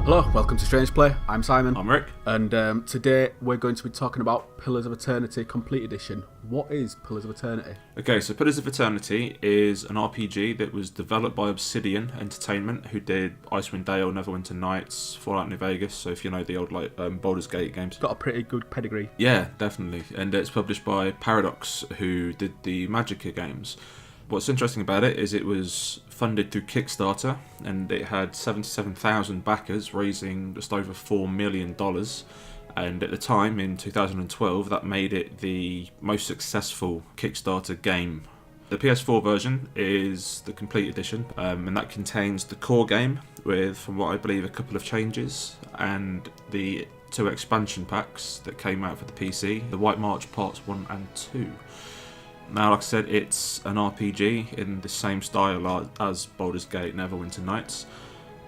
Hello, welcome to StrangePlay. I'm Simon. I'm Rik. And today we're going to be talking about Pillars of Eternity Complete Edition. What is Pillars of Eternity? Okay, so Pillars of Eternity is an RPG that was developed by Obsidian Entertainment, who did Icewind Dale, Neverwinter Nights, Fallout New Vegas, so if you know the old Baldur's Gate games. Got a pretty good pedigree. Yeah, definitely. And it's published by Paradox, who did the Magicka games. What's interesting about it is it was funded through Kickstarter, and it had 77,000 backers, raising just over $4 million. And at the time, in 2012, that made it the most successful Kickstarter game. The PS4 version is the complete edition, and that contains the core game with, from what I believe, a couple of changes, and the 2 expansion packs that came out for the PC, the White March Parts 1 and 2. Now, like I said, it's an RPG in the same style as Baldur's Gate Neverwinter Nights,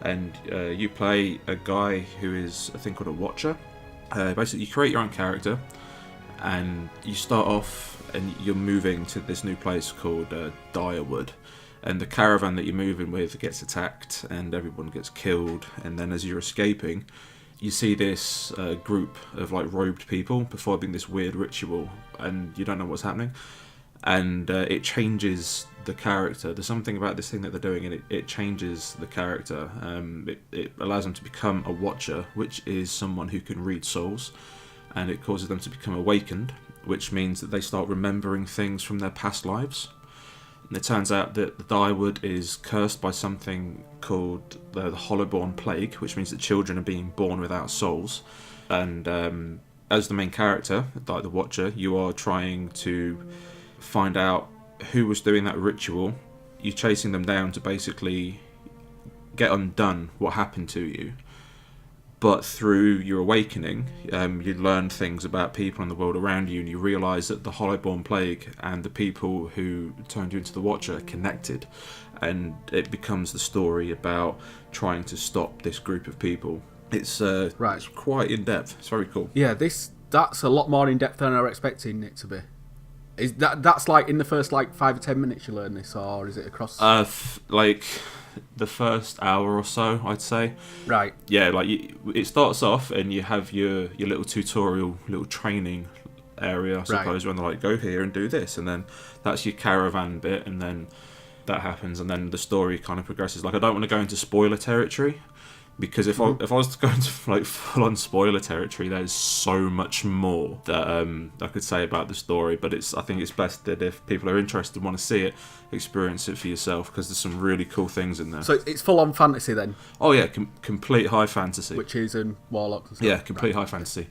and you play a guy who is a thing called a Watcher. Basically, you create your own character, and you start off and you're moving to this new place called Direwood, and the caravan that you're moving with gets attacked and everyone gets killed, and then as you're escaping, you see this group of robed people performing this weird ritual, and you don't know what's happening. And it changes the character. There's something about this thing that they're doing, and it changes the character. It allows them to become a Watcher, which is someone who can read souls, and it causes them to become awakened, which means that they start remembering things from their past lives. And it turns out that the Direwood is cursed by something called the Hollowborn Plague, which means that children are being born without souls. And as the main character, like the Watcher, you are trying to find out who was doing that ritual. You're chasing them down to basically get undone what happened to you. But through your awakening, you learn things about people in the world around you, and you realise that the Hollowborn Plague and the people who turned you into the Watcher are connected. And it becomes the story about trying to stop this group of people. It's It's quite in-depth. It's very cool. Yeah, that's a lot more in-depth than I was expecting it to be. Is that's in the first 5 or 10 minutes you learn this, or is it across? The first hour or so, I'd say. Right. Yeah, it starts off and you have your little tutorial, little training area, I suppose, when they're go here and do this, and then that's your caravan bit, and then that happens, and then the story kind of progresses. I don't want to go into spoiler territory, because if I was to go into full-on spoiler territory, there's so much more that I could say about the story. But I think it's best that if people are interested and want to see it, experience it for yourself, because there's some really cool things in there. So it's full-on fantasy then? Oh yeah, complete high fantasy. Witches and warlocks and stuff? Yeah, complete high fantasy.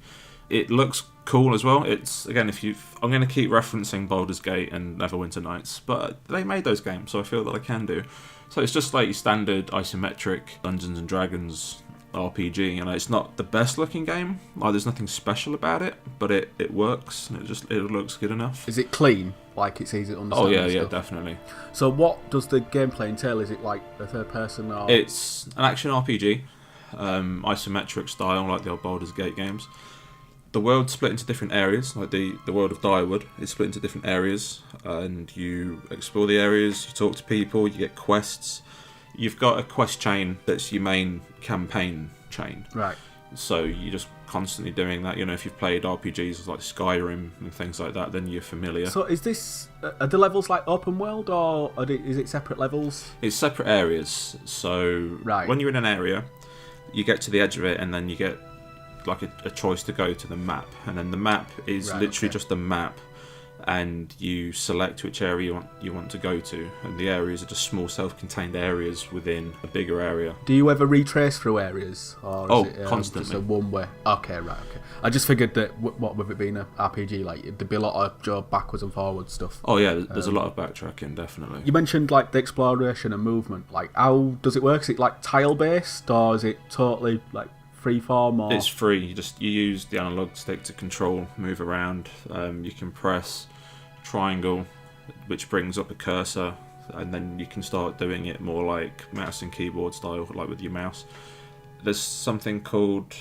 It looks cool as well. It's, again, I'm going to keep referencing Baldur's Gate and Neverwinter Nights, but they made those games, so I feel that I can do. So it's just your standard isometric Dungeons and Dragons RPG. It's not the best looking game. There's nothing special about it, but it works, and it looks good enough. Is it clean? It's easy to understand? Oh yeah, definitely. So what does the gameplay entail? Is it a third person, or? It's an action RPG, isometric style, like the old Baldur's Gate games. The world's split into different areas, the world of Direwood is split into different areas, and you explore the areas, you talk to people, you get quests. You've got a quest chain that's your main campaign chain. Right. So you're just constantly doing that. If you've played RPGs like Skyrim and things like that, then you're familiar. So is this, are the levels open world, or is it separate levels? It's separate areas. So when you're in an area, you get to the edge of it, and then you get a choice to go to the map, and then the map is literally just a map, and you select which area you want to go to, and the areas are just small self-contained areas within a bigger area. Do you ever retrace through areas, or is it constantly just a one way? Okay. I just figured that what with it being an RPG, there'd be a lot of backwards and forwards stuff. Oh yeah, there's a lot of backtracking, definitely. You mentioned the exploration and movement. How does it work? Is it tile based, or is it totally freeform? Or? It's free. You use the analog stick to control, move around. You can press triangle, which brings up a cursor, and then you can start doing it more like mouse and keyboard style, with your mouse. There's something called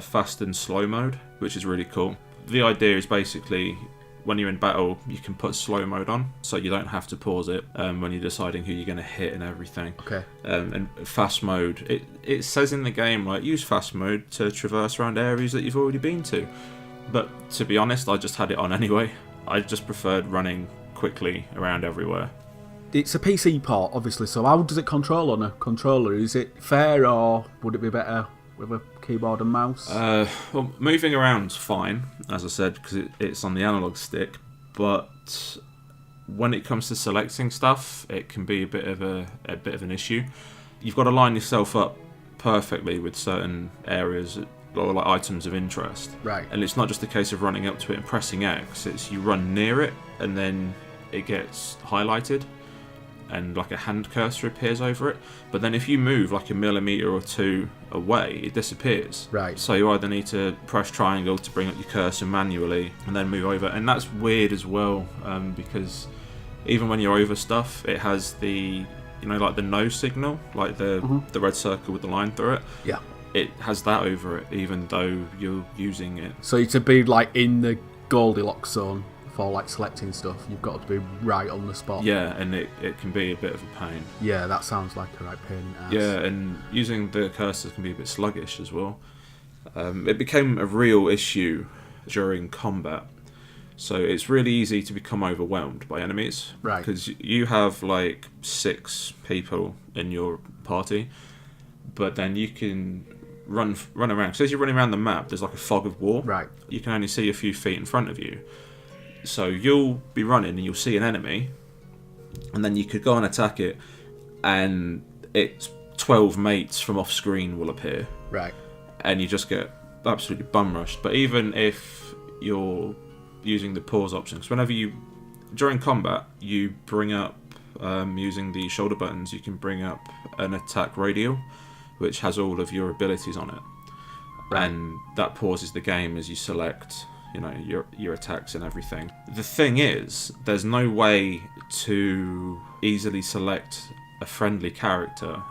fast and slow mode, which is really cool. The idea is basically when you're in battle, you can put slow mode on, so you don't have to pause it when you're deciding who you're going to hit and everything. Okay. And fast mode, it says in the game, like, use fast mode to traverse around areas that you've already been to. But to be honest, I just had it on anyway. I just preferred running quickly around everywhere. It's a PC port, obviously, so how does it control on a controller? Is it fair, or would it be better with a keyboard and mouse? Well, moving around's fine, as I said, because it's on the analog stick, but when it comes to selecting stuff, it can be a bit of an issue. You've got to line yourself up perfectly with certain areas or like items of interest. Right. And it's not just a case of running up to it and pressing X, it's you run near it and then it gets highlighted and like a hand cursor appears over it. But then if you move like a millimetre or two away, it disappears. Right. So you either need to press triangle to bring up your cursor manually and then move over. And that's weird as well, because even when you're over stuff, it has the, like the no signal, like the red circle with the line through it. Yeah. It has that over it, even though you're using it. So to be like in the Goldilocks zone for like selecting stuff, you've got to be right on the spot. Yeah, and it can be a bit of a pain. Yeah, that sounds like a right pain in the ass. Yeah, and using the cursor can be a bit sluggish as well. It became a real issue during combat. So it's really easy to become overwhelmed by enemies. Right. Because you have like 6 people in your party, but then you can run around. So as you're running around the map, there's like a fog of war. Right. You can only see a few feet in front of you. So you'll be running and you'll see an enemy, and then you could go and attack it, and it's 12 mates from off screen will appear. Right. And you just get absolutely bum rushed. But even if you're using the pause option, because whenever during combat, you bring up, using the shoulder buttons, you can bring up an attack radial, which has all of your abilities on it. Right. And that pauses the game as you select your attacks and everything. The thing is, there's no way to easily select a friendly character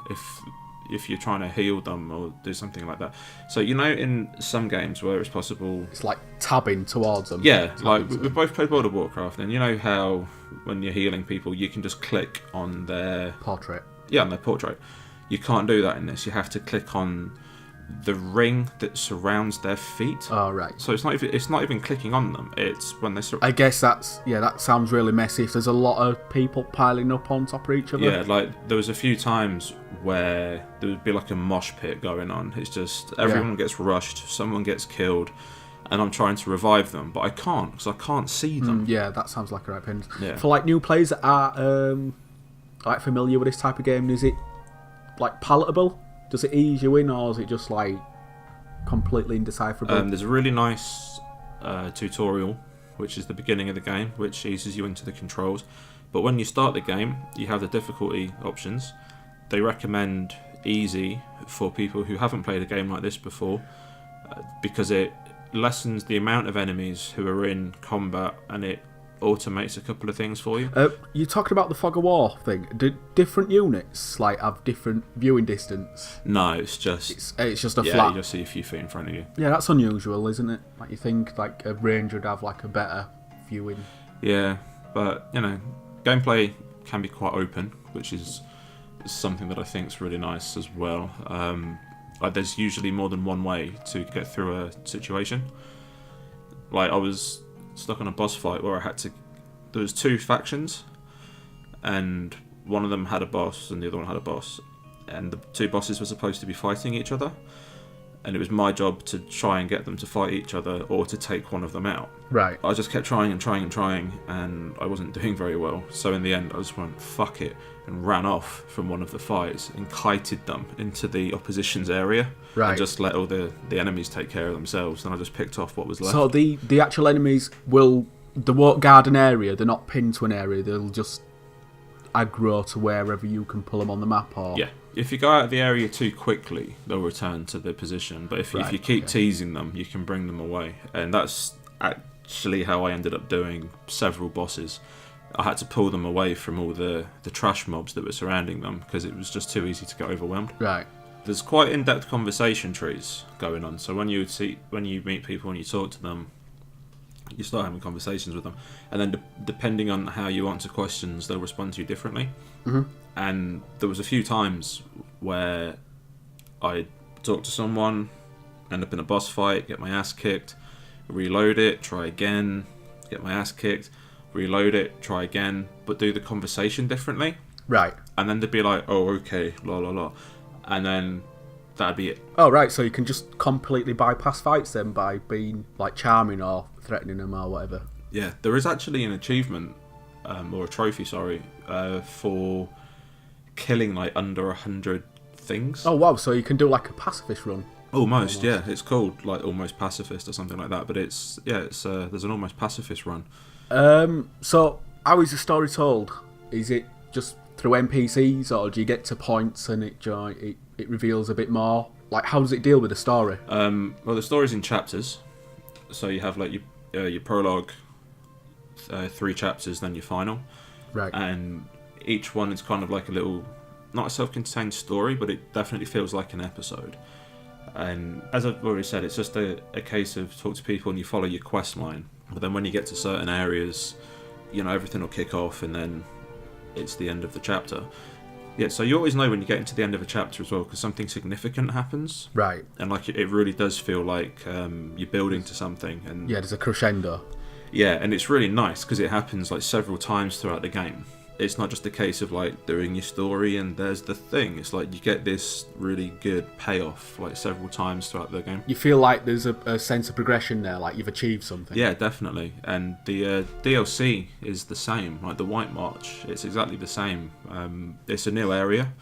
if you're trying to heal them or do something like that. So in some games where it's possible, it's like tabbing towards them. Yeah, like we've both played World of Warcraft, and you know how when you're healing people, you can just click on their portrait. Yeah, on their portrait. You can't do that in this. You have to click on the ring that surrounds their feet. Oh, right. So it's not even clicking on them. It's when they're I guess that sounds really messy if there's a lot of people piling up on top of each other. Yeah, like there was a few times where there would be like a mosh pit going on. It's just everyone gets rushed, someone gets killed, and I'm trying to revive them, but I can't because I can't see them. Yeah, that sounds like a right pain. Yeah. For like new players that are like familiar with this type of game, is it like palatable? Does it ease you in, or is it just like completely indecipherable? There's a really nice tutorial, which is the beginning of the game, which eases you into the controls. But when you start the game, you have the difficulty options. They recommend easy for people who haven't played a game like this before, because it lessens the amount of enemies who are in combat, and it automates a couple of things for you. You're talking about the fog of war thing. Do different units like have different viewing distance? No, it's just a flat. You just see a few feet in front of you. Yeah, that's unusual, isn't it? Like you think like a ranger would have like a better viewing. Yeah, but gameplay can be quite open, which is something that I think is really nice as well. Like there's usually more than one way to get through a situation. Like I was stuck on a boss fight where there was 2 factions, and one of them had a boss and the other one had a boss, and the 2 bosses were supposed to be fighting each other, and it was my job to try and get them to fight each other or to take one of them out. Right. I just kept trying, and I wasn't doing very well, so in the end I just went fuck it and ran off from one of the fights and kited them into the opposition's area. Right. And just let all the enemies take care of themselves, and I just picked off what was left. So the actual enemies they won't guard an area, they're not pinned to an area, they'll just aggro to wherever you can pull them on the map, or... Yeah. If you go out of the area too quickly, they'll return to their position, but if you keep teasing them, you can bring them away. And that's actually how I ended up doing several bosses. I had to pull them away from all the trash mobs that were surrounding them, because it was just too easy to get overwhelmed. Right. There's quite in-depth conversation trees going on, so when you meet people and you talk to them, you start having conversations with them, and then depending on how you answer questions, they'll respond to you differently. Mm-hmm. And there was a few times where I talk to someone, end up in a boss fight, get my ass kicked, reload it, try again, get my ass kicked, reload it, try again, but do the conversation differently. Right. And then they'd be like, oh, okay, la la la. And then that'd be it. Oh, right, so you can just completely bypass fights then by being, like, charming or threatening them or whatever. Yeah, there is actually an achievement, or a trophy, sorry, for killing, like, under 100 things. Oh, wow, so you can do, like, a pacifist run. Almost, yeah. It's called, like, Almost Pacifist or something like that, but it's there's an Almost Pacifist run. So, how is the story told? Is it just through NPCs, or do you get to points and it reveals a bit more? Like, how does it deal with the story? Well, the story's in chapters. So you have, like, your prologue, 3 chapters, then your final. Right. And each one is kind of like a little, not a self-contained story, but it definitely feels like an episode. And as I've already said, it's just a case of talk to people and you follow your quest line. But then when you get to certain areas, you know, everything will kick off and then it's the end of the chapter. Yeah, so you always know when you get into the end of a chapter as well, because something significant happens. Right. And like it really does feel like you're building to something. And yeah, there's a crescendo. Yeah, and it's really nice because it happens like several times throughout the game. It's not just a case of like doing your story and there's the thing. It's like you get this really good payoff like several times throughout the game. You feel like there's a sense of progression there, like you've achieved something. Yeah, definitely. And the DLC is the same. Like the White March, it's exactly the same. It's a new area.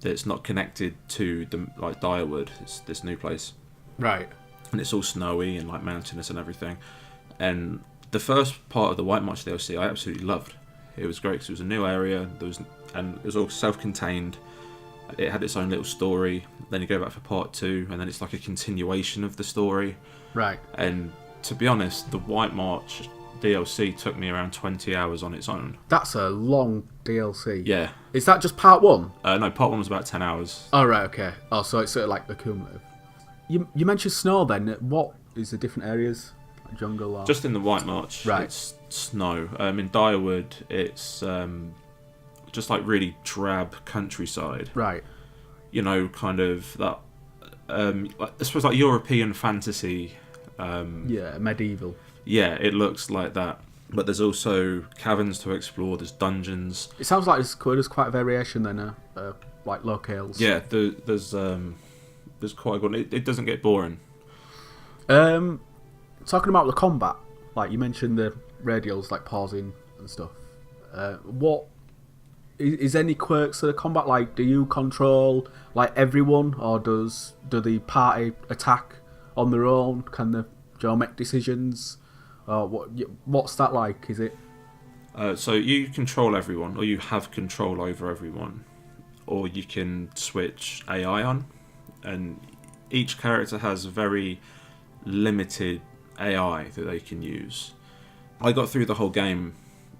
It's not connected to the like Direwood. It's this new place. Right. And it's all snowy and like mountainous and everything. And the first part of the White March DLC I absolutely loved. It was great because it was a new area. And it was all self-contained. It had its own little story. Then you go back for part 2, and then it's like a continuation of the story. Right. And to be honest, the White March DLC took me around 20 hours on its own. That's a long DLC. Yeah. Is that just part 1? No, part 1 was about 10 hours. Oh, right, okay. Oh, so it's sort of like the cumulative. You mentioned snow then. What is the different areas? Like jungle or... Just in the White March, right. It's snow. In Direwood, it's just like really drab countryside. Right. You know, kind of that... I suppose like European fantasy. Yeah, medieval. Yeah, it looks like that. But there's also caverns to explore, there's dungeons. It sounds like there's quite a variation then, like locales. Yeah, there's quite a good... It doesn't get boring. Talking about the combat, like you mentioned the radials, like pausing and stuff. What is any quirks to the combat? Like, do you control like everyone, or do the party attack on their own? Can they make decisions? What's that like? Is it? So you control everyone, or you have control over everyone, or you can switch AI on, and each character has very limited AI that they can use. I got through the whole game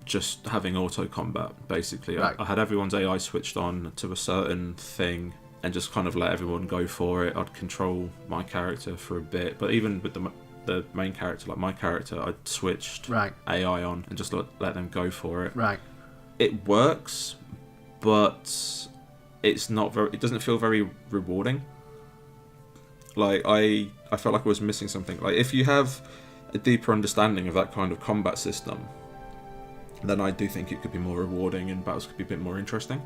just having auto combat, basically. Right. I had everyone's AI switched on to a certain thing and just kind of let everyone go for it. I'd control my character for a bit, but even with the main character, like my character, I'd switched right. AI on and just let them go for it. Right. It works, but it's not very. It doesn't feel very rewarding. Like I felt like I was missing something. Like if you have a deeper understanding of that kind of combat system, then I do think it could be more rewarding and battles could be a bit more interesting.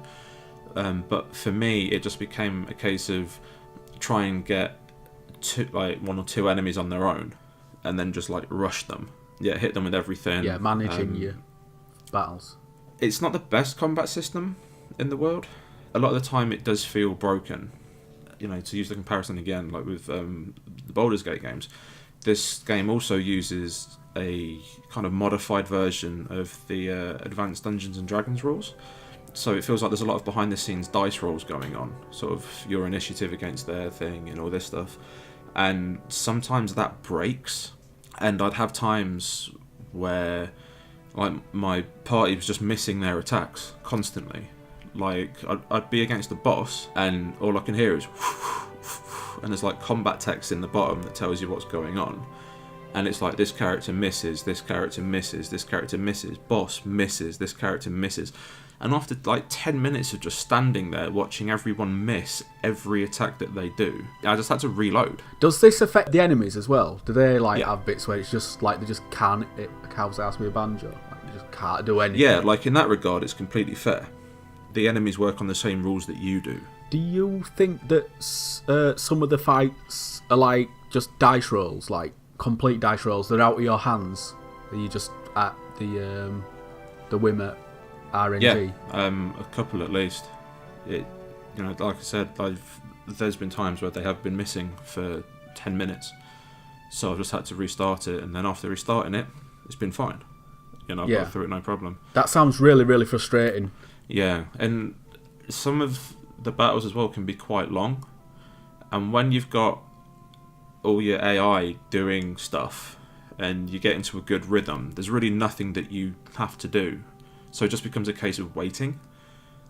But for me, it just became a case of try and get one or two enemies on their own, and then just like rush them. Yeah, hit them with everything. Yeah, managing your battles. It's not the best combat system in the world. A lot of the time, it does feel broken. You know, to use the comparison again, like with the Baldur's Gate games, this game also uses a kind of modified version of the Advanced Dungeons and Dragons rules. So it feels like there's a lot of behind-the-scenes dice rolls going on, sort of your initiative against their thing and all this stuff. And sometimes that breaks, and I'd have times where like my party was just missing their attacks constantly. Like I'd be against the boss, and all I can hear is and there's like combat text in the bottom that tells you what's going on. And it's like, this character misses, this character misses, this character misses, boss misses, this character misses. And after like 10 minutes of just standing there watching everyone miss every attack that they do, I just had to reload. Does this affect the enemies as well? Do they like Yeah. have bits where it's just like they just can't hit a cow's ass with a banjo? Like they just can't do anything? Yeah, like in that regard, it's completely fair. The enemies work on the same rules that you do. Do you think that some of the fights are like just dice rolls, like complete dice rolls? They're out of your hands. Are you just at the whim at RNG? Yeah, a couple at least. It, you know, like I said, there's been times where they have been missing for 10 minutes, so I've just had to restart it, and then after restarting it, it's been fine. You know, I've got through it no problem. That sounds really, really frustrating. Yeah, and some of the battles as well can be quite long, and when you've got all your AI doing stuff and you get into a good rhythm, there's really nothing that you have to do. So it just becomes a case of waiting.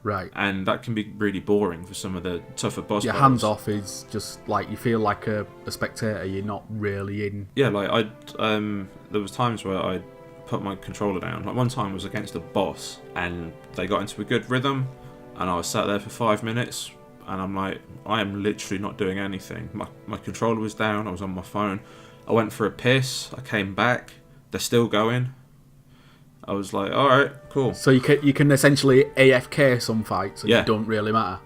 Right. And that can be really boring for some of the tougher boss Your battles. hands off is just like you feel like a spectator, you're not really in. Yeah, like there was times where I'd put my controller down. Like one time I was against a boss and they got into a good rhythm and I was sat there for 5 minutes and I'm like, I am literally not doing anything. My controller was down, I was on my phone. I went for a piss, I came back, they're still going. I was like, alright, cool. So you can essentially AFK some fights and Yeah. it don't really matter.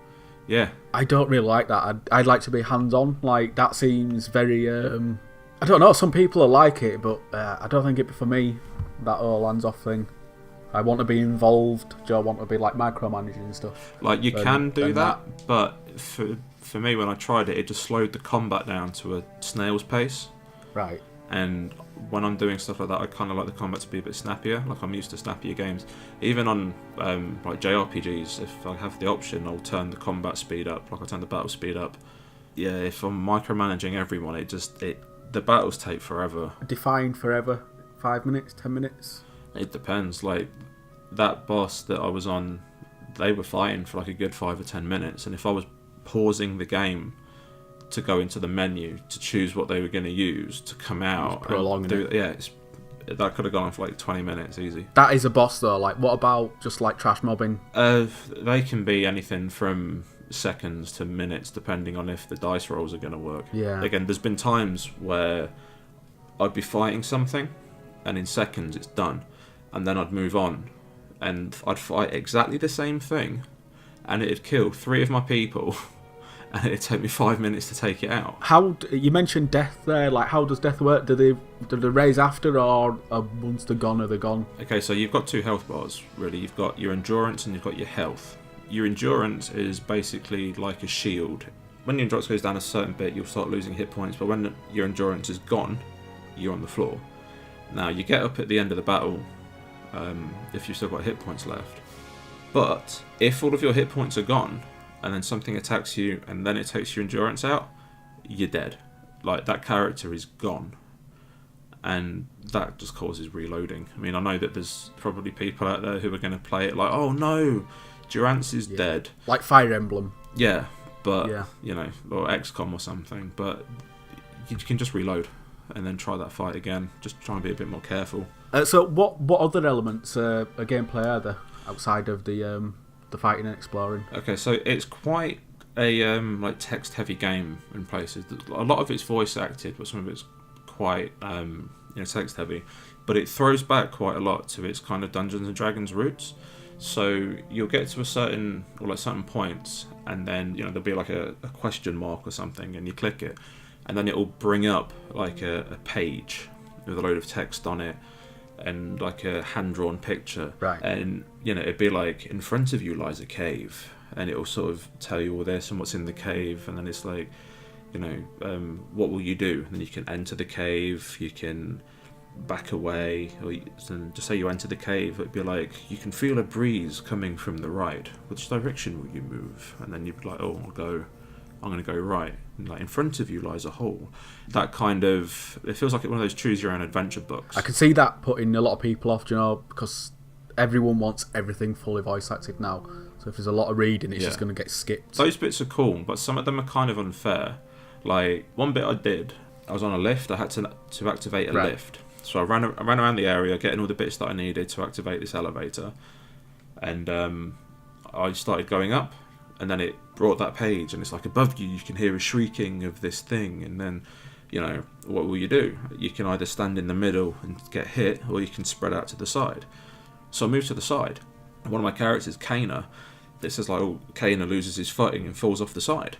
Yeah. I don't really like that. I'd like to be hands-on. Like, that seems very... I don't know, some people will like it, but I don't think it'd be for me, that whole hands-off thing. I want to be involved. Do I want to be, like, micromanaging and stuff? Like, you can do and that, but for me, when I tried it, it just slowed the combat down to a snail's pace. Right. And when I'm doing stuff like that, I kind of like the combat to be a bit snappier. Like, I'm used to snappier games. Even on like JRPGs, if I have the option, I'll turn the combat speed up. Like, I turn the battle speed up. Yeah, if I'm micromanaging everyone, the battles take forever. Define forever. 5 minutes, 10 minutes. It depends. Like, that boss that I was on, they were fighting for like a good 5 or 10 minutes, and if I was pausing the game to go into the menu to choose what they were going to use to come out, prolonging it. Yeah, that could have gone on for like 20 minutes easy. That is a boss though. Like, what about just like trash mobbing? They can be anything from seconds to minutes, depending on if the dice rolls are going to work. Yeah. Again, there's been times where I'd be fighting something, and in seconds it's done, and then I'd move on, and I'd fight exactly the same thing, and it'd kill 3 of my people. And it'd take me 5 minutes to take it out. You mentioned death there. Like, how does death work? Do they raise after, or once they're gone, are they gone? Okay, so you've got 2 health bars, really. You've got your endurance and you've got your health. Your endurance is basically like a shield. When your endurance goes down a certain bit, you'll start losing hit points, but when your endurance is gone, you're on the floor. Now, you get up at the end of the battle if you've still got hit points left. But if all of your hit points are gone, and then something attacks you, and then it takes your endurance out, you're dead. Like, that character is gone. And that just causes reloading. I mean, I know that there's probably people out there who are going to play it like, oh no, Durance is dead. Like Fire Emblem. Yeah, but, you know, or XCOM or something. But you can just reload and then try that fight again. Just try and be a bit more careful. So what other elements of gameplay are there outside of the fighting and exploring? Okay, so it's quite a like text-heavy game in places. A lot of it's voice-acted, but some of it's quite text-heavy. But it throws back quite a lot to its kind of Dungeons and Dragons roots. So you'll get to certain points, and then there'll be like a question mark or something, and you click it, and then it will bring up like a page with a load of text on it. And like a hand-drawn picture, right? And it'd be like, in front of you lies a cave, and it'll sort of tell you all this and what's in the cave, and then it's like, what will you do? And then you can enter the cave, you can back away, or just say you enter the cave, it'd be like, you can feel a breeze coming from the right. Which direction will you move? And then you'd be like, oh, I'm going to go right. And like, in front of you lies a hole. That kind of... It feels like one of those choose-your-own-adventure books. I can see that putting a lot of people off, because everyone wants everything fully voice-acted now. So if there's a lot of reading, it's just going to get skipped. Those bits are cool, but some of them are kind of unfair. Like, one bit I did, I was on a lift. I had to activate a Right. lift. So I ran around the area, getting all the bits that I needed to activate this elevator, and I started going up, and then it brought that page, and it's like above you can hear a shrieking of this thing, and then, you know, what will you do? You can either stand in the middle and get hit, or you can spread out to the side. So I moved to the side. One of my characters, Kana, it says like, oh, Kana loses his footing and falls off the side,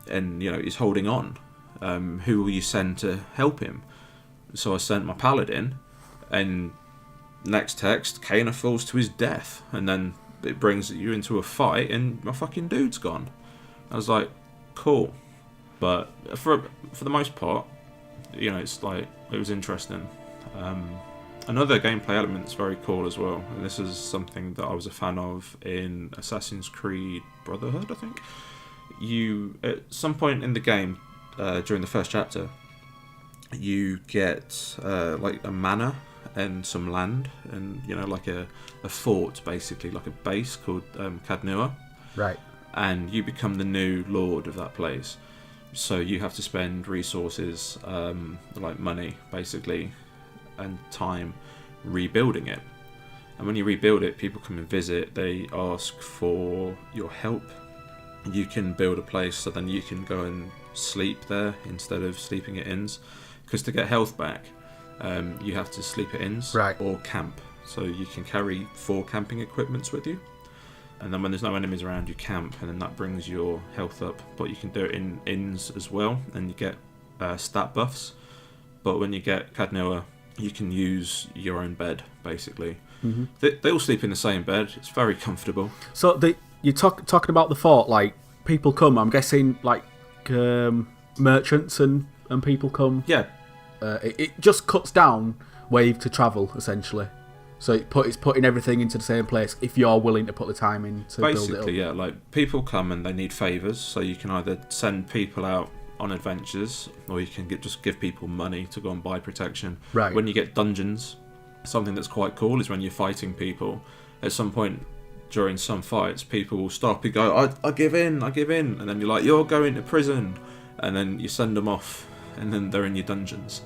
and you know he's holding on. Who will you send to help him? So I sent my paladin, and next text, Kana falls to his death, and then it brings you into a fight, and my fucking dude's gone. I was like, cool, but for the most part, you know, it's like it was interesting. Another gameplay element that's very cool as well, and this is something that I was a fan of in Assassin's Creed Brotherhood, I think. You, at some point in the game, during the first chapter, you get like a manor and some land, and you know, like a fort, basically like a base called Cadnua. Right. And you become the new lord of that place. So you have to spend resources, like money, basically, and time rebuilding it. And when you rebuild it, people come and visit. They ask for your help. You can build a place so then you can go and sleep there instead of sleeping at inns. Because to get health back, you have to sleep at inns, right, or camp. So you can carry 4 camping equipments with you. And then when there's no enemies around, you camp, and then that brings your health up. But you can do it in inns as well, and you get stat buffs. But when you get Cadnua, you can use your own bed, basically. Mm-hmm. They all sleep in the same bed. It's very comfortable. So you're talking about the fort, like, people come, I'm guessing, like, merchants and people come? Yeah. It just cuts down wave to travel, essentially. So it's putting everything into the same place if you're willing to put the time in to build it up. Basically, yeah. Like, people come and they need favours, so you can either send people out on adventures, or you can just give people money to go and buy protection. Right. When you get dungeons, something that's quite cool is when you're fighting people, at some point during some fights, people will stop and go, I give in, and then you're like, you're going to prison, and then you send them off, and then they're in your dungeons.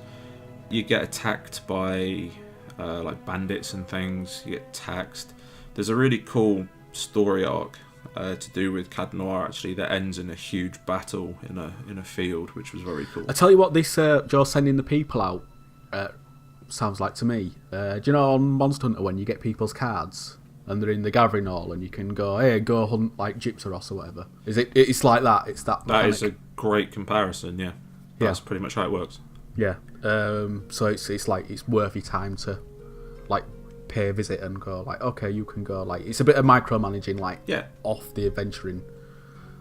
You get attacked by like bandits and things. You get taxed. There's a really cool story arc to do with Cadnua, actually, that ends in a huge battle in a field, which was very cool. I tell you what, this Joe sending the people out sounds like to me. Do you know on Monster Hunter when you get people's cards and they're in the gathering hall and you can go, hey, go hunt like Gypsaros or whatever? It's like that. It's that. That mechanic. is a great comparison. Yeah, that's pretty much how it works. Yeah. So it's like it's worth your time to like pay a visit and go like, okay, you can go. Like, it's a bit of micromanaging, like, off the adventuring.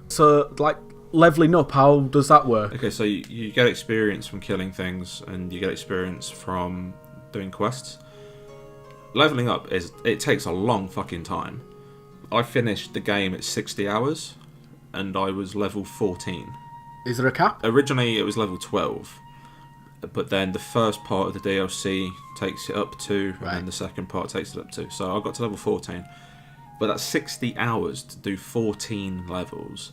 So like leveling up, how does that work? Okay, so you get experience from killing things, and you get experience from doing quests. Leveling up it takes a long fucking time. I finished the game at 60 hours, and I was level 14. Is there a cap? Originally it was level 12. But then the first part of the DLC takes it up to, and then the second part takes it up to. So I got to level 14. But that's 60 hours to do 14 levels.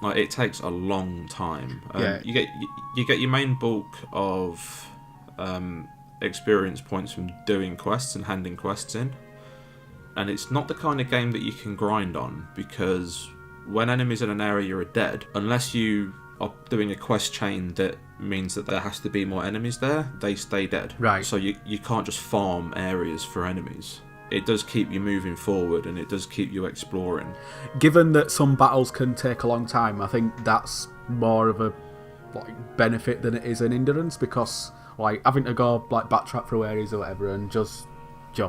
Like, it takes a long time. You get your main bulk of experience points from doing quests and handing quests in. And it's not the kind of game that you can grind on, because when enemies in an area are dead, unless you are doing a quest chain that means that there has to be more enemies there, they stay dead. Right. So you can't just farm areas for enemies. It does keep you moving forward, and it does keep you exploring. Given that some battles can take a long time, I think that's more of a like benefit than it is an hindrance, because like having to go like backtrack through areas or whatever and just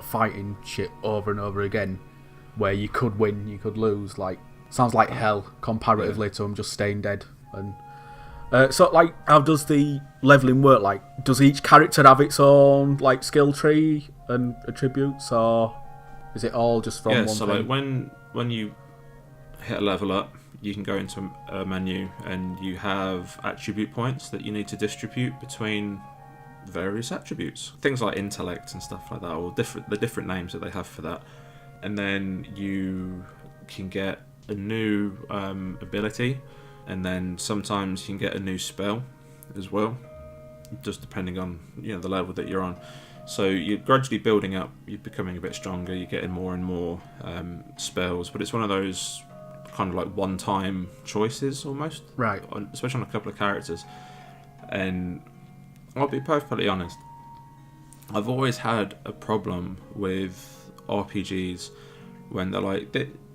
fighting shit over and over again, where you could win, you could lose, like sounds like hell comparatively to them just staying dead. And so like, how does the leveling work? Like, does each character have its own like skill tree and attributes, or is it all just from one so thing? Like when you hit a level up, you can go into a menu and you have attribute points that you need to distribute between various attributes, things like intellect and stuff like that, or the different names that they have for that. And then you can get a new ability, and then sometimes you can get a new spell as well. just depending on the level that you're on. So you're gradually building up, you're becoming a bit stronger, you're getting more and more spells, but it's one of those kind of like one-time choices almost, right? Especially on a couple of characters. And I'll be perfectly honest, I've always had a problem with RPGs when they're like,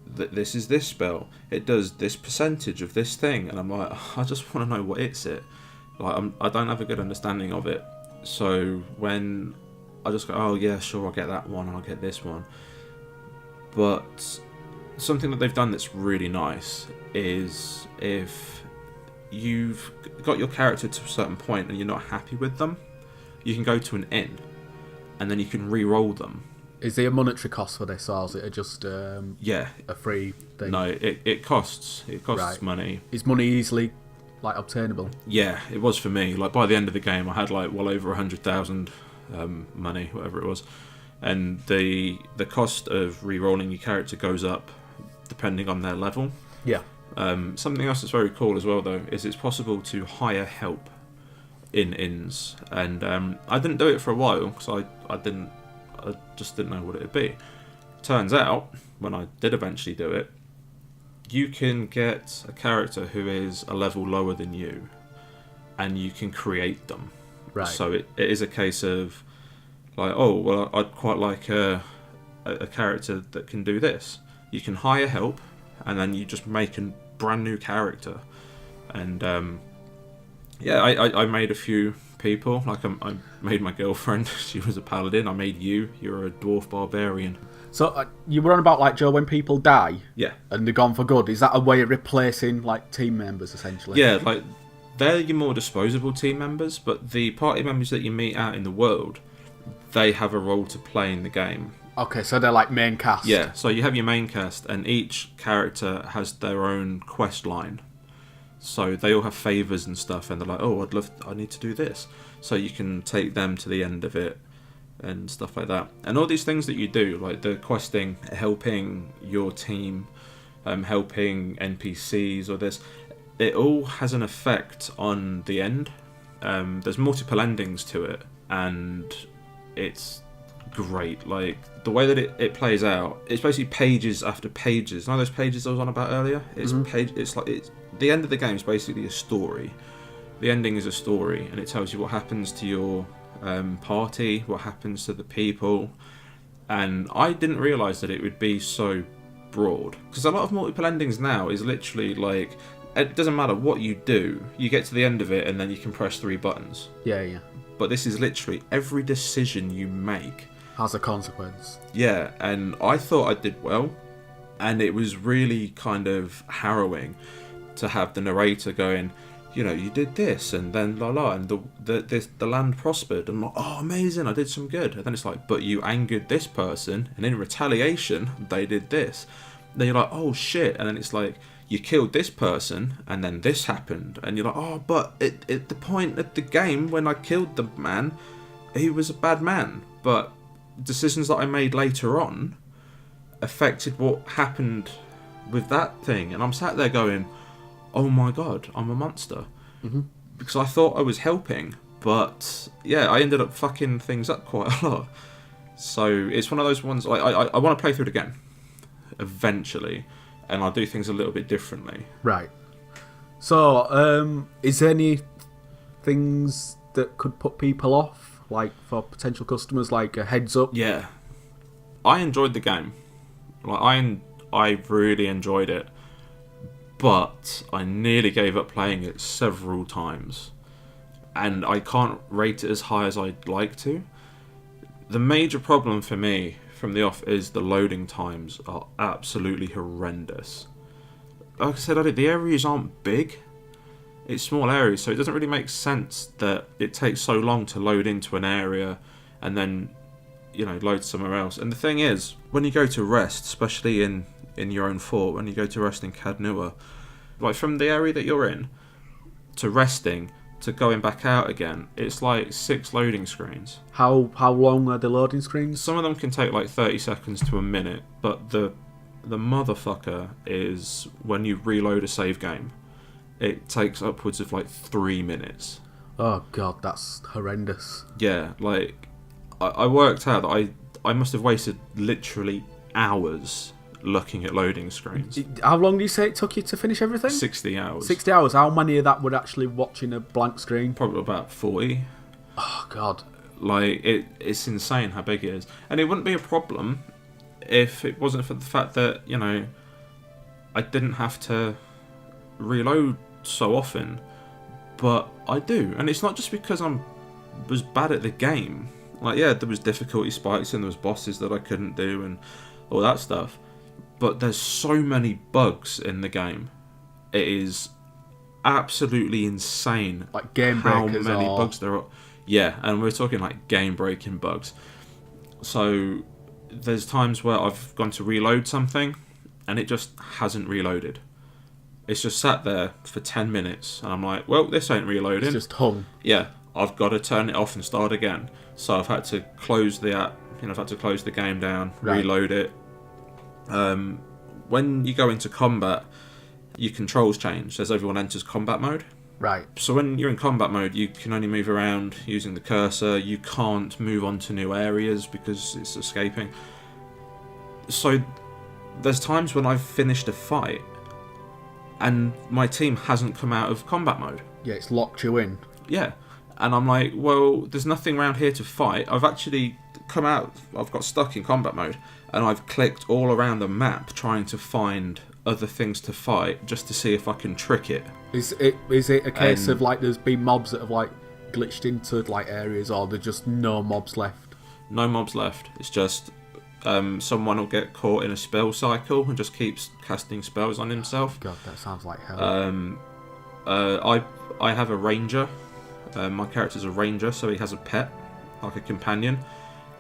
this is this spell, it does this percentage of this thing, and I'm like, I just want to know what it's it. Like I don't have a good understanding of it, so when I just go, oh yeah, sure, I'll get that one, I'll get this one. But something that they've done that's really nice is if you've got your character to a certain point and you're not happy with them, you can go to an inn and then you can re-roll them. Is there a monetary cost for this, or is it just a free thing? No, it costs. It costs right. money. Is money easily obtainable? Yeah, it was for me. Like by the end of the game, I had well over 100,000 money, whatever it was, and the cost of re-rolling your character goes up depending on their level. Yeah. Something else that's very cool as well, though, is it's possible to hire help in inns, and I didn't do it for a while because I just didn't know what it would be. Turns out, when I did eventually do it, you can get a character who is a level lower than you, and you can create them. Right. So it is a case of like, oh, well, I'd quite like a character that can do this. You can hire help, and then you just make a brand new character. And I made a few people. Like I made my girlfriend, she was a paladin. I made you're a dwarf barbarian. So you were on about like, Joe, when people die, yeah, and they're gone for good. Is that a way of replacing like team members essentially? Yeah, like they're your more disposable team members, but the party members that you meet out in the world, they have a role to play in the game. Okay, so they're like main cast. Yeah, so you have your main cast, and each character has their own quest line. So they all have favours and stuff, and they're like, oh, I need to do this. So you can take them to the end of it and stuff like that. And all these things that you do, like the questing, helping your team, helping NPCs or this, it all has an effect on the end. There's multiple endings to it, and it's great. Like the way that it plays out, it's basically pages after pages. You know those pages I was on about earlier? It's the end of the game is basically a story. The ending is a story, and it tells you what happens to your party, what happens to the people. And I didn't realise that it would be so broad, because a lot of multiple endings now is literally like, it doesn't matter what you do, you get to the end of it and then you can press 3 buttons. Yeah. But this is literally every decision you make has a consequence. Yeah, and I thought I did well, and it was really kind of harrowing to have the narrator going, you did this, and then and the land prospered, and I'm like, oh, amazing, I did some good. And then it's like, but you angered this person, and in retaliation, they did this. And then you're like, oh shit, and then it's like, you killed this person, and then this happened, and you're like, oh, but at the point of the game when I killed the man, he was a bad man, but decisions that I made later on affected what happened with that thing. And I'm sat there going, oh my god, I'm a monster. Mm-hmm. Because I thought I was helping, but yeah, I ended up fucking things up quite a lot. So it's one of those ones, I want to play through it again eventually, and I'll do things a little bit differently. Right. So is there any things that could put people off, like for potential customers, like a heads up? Yeah, I enjoyed the game. Like I really enjoyed it, but I nearly gave up playing it several times, and I can't rate it as high as I'd like to. The major problem for me from the off is the loading times are absolutely horrendous. Like I said, the areas aren't big. It's small areas, so it doesn't really make sense that it takes so long to load into an area and then, load somewhere else. And the thing is, when you go to rest, especially in your own fort, when you go to rest in Cadnua, like from the area that you're in to resting to going back out again, it's like 6 loading screens. How long are the loading screens? Some of them can take like 30 seconds to a minute, but the motherfucker is when you reload a save game, it takes upwards of like 3 minutes. Oh god, that's horrendous. Yeah, like I worked out that I must have wasted literally hours looking at loading screens. How long do you say it took you to finish everything? 60 hours. 60 hours. How many of that were actually watching a blank screen? Probably about 40. Oh god. Like it's insane how big it is, and it wouldn't be a problem if it wasn't for the fact that I didn't have to reload so often, but I do, and it's not just because was bad at the game. Like, yeah, there was difficulty spikes and there was bosses that I couldn't do and all that stuff, but there's so many bugs in the game. It is absolutely insane, like game how breakers many or... bugs there are. Yeah, and we're talking like game breaking bugs. So there's times where I've gone to reload something and it just hasn't reloaded. It's just sat there for 10 minutes and I'm like, well, this ain't reloading. It's just hung. Yeah, I've got to turn it off and start again. So I've had to close the app, I've had to close the game down, reload it. When you go into combat, your controls change as everyone enters combat mode. Right. So when you're in combat mode, you can only move around using the cursor. You can't move on to new areas because it's escaping. So there's times when I've finished a fight and my team hasn't come out of combat mode. Yeah, it's locked you in. Yeah. And I'm like, well, there's nothing around here to fight. I've actually I've got stuck in combat mode and I've clicked all around the map trying to find other things to fight just to see if I can trick it. Is it a case of like there's been mobs that have like glitched into like areas, or there's just no mobs left? No mobs left. It's just someone will get caught in a spell cycle and just keeps casting spells on himself. God, that sounds like hell. I have a ranger. My character's a ranger, so he has a pet, like a companion,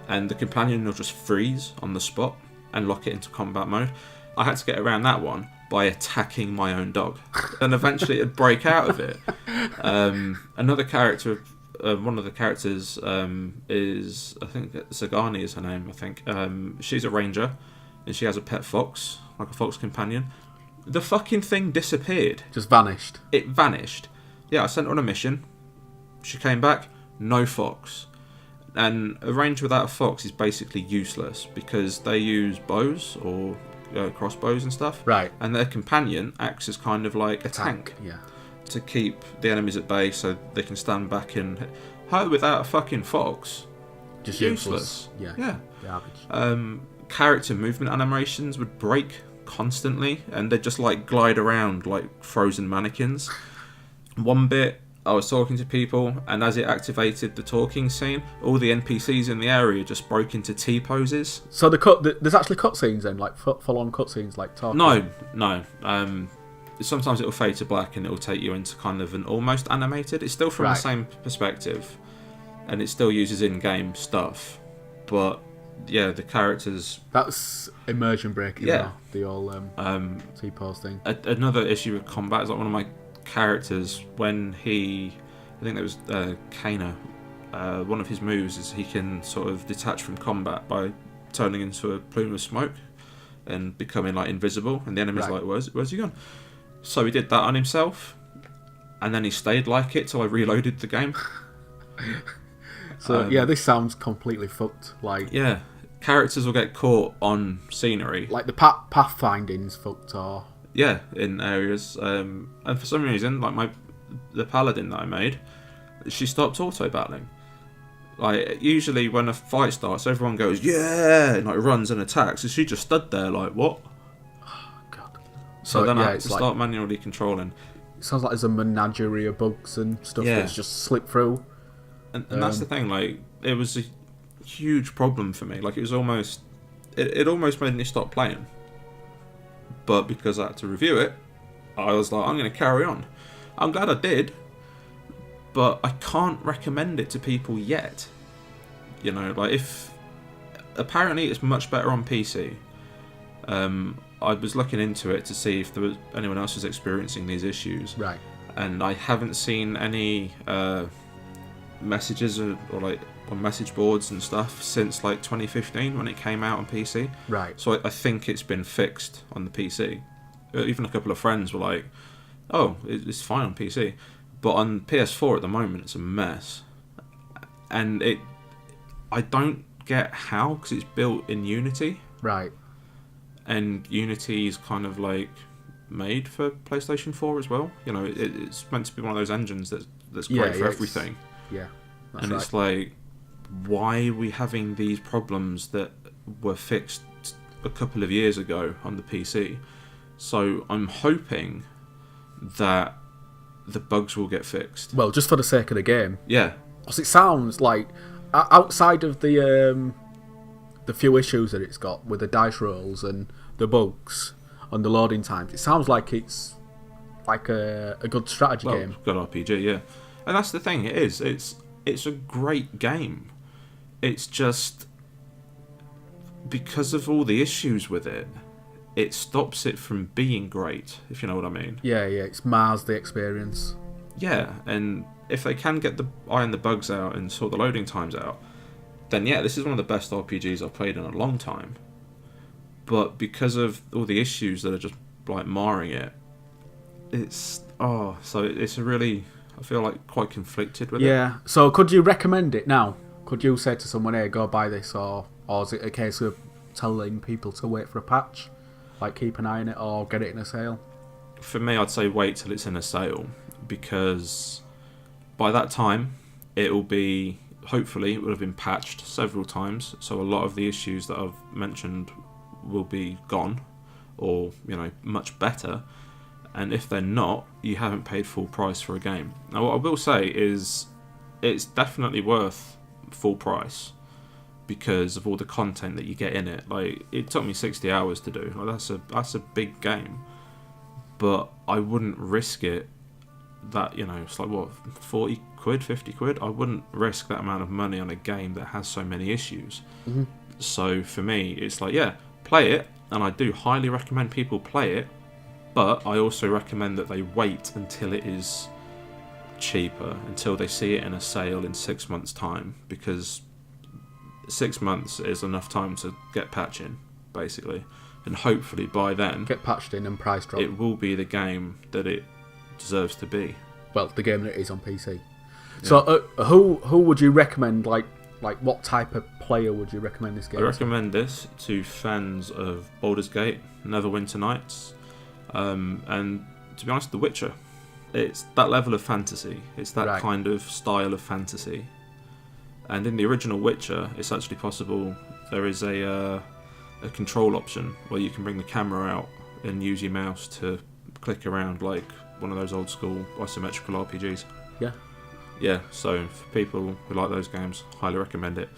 and the companion will just freeze on the spot and lock it into combat mode. I had to get around that one by attacking my own dog, and eventually it'd break out of it. Another character, one of the characters is, I think Zagani is her name. I think she's a ranger, and she has a pet fox, like a fox companion. The fucking thing disappeared. Just vanished. It vanished. Yeah, I sent her on a mission. She came back, no fox. And a ranger without a fox is basically useless because they use bows or crossbows and stuff. Right. And their companion acts as kind of like a tank. Yeah. To keep the enemies at bay so they can stand back and... Her without a fucking fox. Just useless. Yeah. Garbage. Character movement animations would break constantly and they'd just like glide around like frozen mannequins. One bit, I was talking to people, and as it activated the talking scene, all the NPCs in the area just broke into T poses. So there's actually cutscenes then, like full-on cutscenes, like talking? No. Sometimes it'll fade to black and it'll take you into kind of an almost animated. It's still from the same perspective, and it still uses in-game stuff, but yeah, the characters... That's immersion breaking. Yeah. The old T-pose thing. Another issue with combat is like one of my characters, when I think that was Kana, one of his moves is he can sort of detach from combat by turning into a plume of smoke and becoming like invisible, and the enemy's like, where's he gone? So he did that on himself, and then he stayed like it till I reloaded the game. So this sounds completely fucked. Like, yeah, characters will get caught on scenery, like the pathfinding's fucked, or... Yeah, in areas, and for some reason, like the paladin that I made, she stopped auto battling. Like usually when a fight starts, everyone goes yeah, and like runs and attacks, and she just stood there like what? Oh god. So then I had to start manually controlling. It sounds like there's a menagerie of bugs and stuff that's just slipped through. And that's the thing. Like it was a huge problem for me. Like it was almost, it almost made me stop playing. But because I had to review it, I was like, I'm going to carry on. I'm glad I did, but I can't recommend it to people yet. Like apparently it's much better on PC. I was looking into it to see if there was anyone else was experiencing these issues. Right. And I haven't seen any messages or like on message boards and stuff since like 2015 when it came out on PC. Right. So I think it's been fixed on the PC. Even a couple of friends were like, "Oh, it's fine on PC," But on PS4 at the moment, it's a mess. And I don't get how, because it's built in Unity. Right. And Unity is kind of like made for PlayStation 4 as well. You know, it's meant to be one of those engines that's great for everything. That's and right. it's like, why are we having these problems that were fixed a couple of years ago on the PC? So I'm hoping that the bugs will get fixed. Well, just for the sake of the game. Yeah. Because it sounds like, outside of the few issues that it's got with the dice rolls and the bugs and the loading times, it sounds like it's like a good strategy game. Good RPG, yeah. And that's the thing, it is. It's a great game. It's just, because of all the issues with it, it stops it from being great, if you know what I mean. Yeah, it's mars the experience. Yeah, and if they can iron the bugs out and sort the loading times out, then yeah, this is one of the best RPGs I've played in a long time. But because of all the issues that are just like marring it, it's a really, I feel like quite conflicted with it. Yeah. So could you recommend it now? Could you say to someone, "Hey, go buy this," or is it a case of telling people to wait for a patch, like keep an eye on it or get it in a sale? For me, I'd say wait till it's in a sale, because by that time hopefully it will have been patched several times, so a lot of the issues that I've mentioned will be gone, or much better. And if they're not, you haven't paid full price for a game. Now, what I will say is, it's definitely worth full price because of all the content that you get in it. Like, it took me 60 hours to do. Like, that's a big game, but I wouldn't risk it. That, it's like, what, 40 quid, 50 quid? I wouldn't risk that amount of money on a game that has so many issues. Mm-hmm. So for me, it's like, yeah, play it, and I do highly recommend people play it, but I also recommend that they wait until it is cheaper, until they see it in a sale in 6 months' time, because 6 months is enough time to get patching, basically, and hopefully by then Get patched in and price drop. it will be the game that it deserves to be. Well, the game that it is on PC. Yeah. So, who would you recommend? Like what type of player would you recommend this game? I recommend this to fans of Baldur's Gate, Neverwinter Nights, and to be honest, The Witcher. It's that level of fantasy. It's that kind of style of fantasy. And in the original Witcher, it's actually possible. There is a control option where you can bring the camera out and use your mouse to click around like one of those old school isometrical RPGs. Yeah. Yeah, so for people who like those games, highly recommend it.